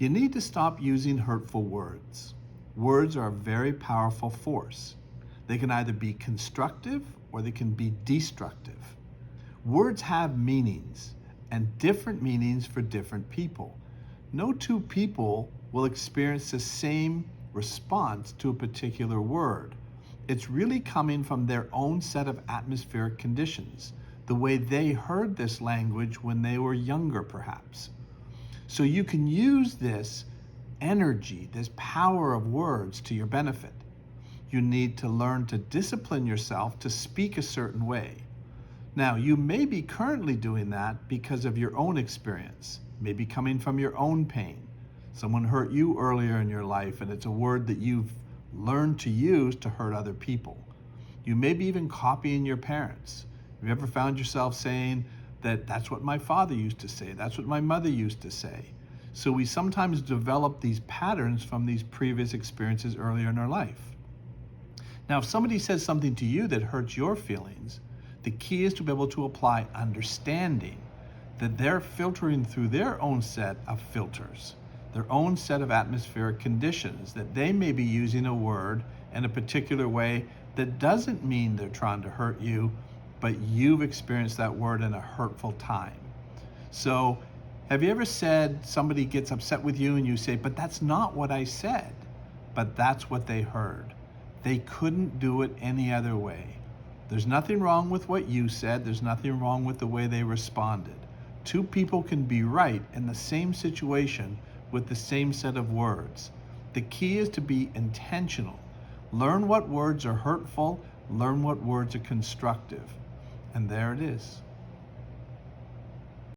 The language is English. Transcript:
You need to stop using hurtful words. Words are a very powerful force. They can either be constructive or they can be destructive. Words have meanings, and different meanings for different people. No two people will experience the same response to a particular word. It's really coming from their own set of atmospheric conditions, the way they heard this language when they were younger, perhaps. So you can use this energy, this power of words to your benefit. You need to learn to discipline yourself to speak a certain way. Now, you may be currently doing that because of your own experience, maybe coming from your own pain. Someone hurt you earlier in your life, and it's a word that you've learned to use to hurt other people. You may be even copying your parents. Have you ever found yourself saying that that's what my father used to say, that's what my mother used to say? So we sometimes develop these patterns from these previous experiences earlier in our life. Now, if somebody says something to you that hurts your feelings, the key is to be able to apply understanding that they're filtering through their own set of filters, their own set of atmospheric conditions, that they may be using a word in a particular way that doesn't mean they're trying to hurt you, but you've experienced that word in a hurtful time. So have you ever said somebody gets upset with you and you say, but that's not what I said, but that's what they heard. They couldn't do it any other way. There's nothing wrong with what you said. There's nothing wrong with the way they responded. Two people can be right in the same situation with the same set of words. The key is to be intentional. Learn what words are hurtful, learn what words are constructive. And there it is.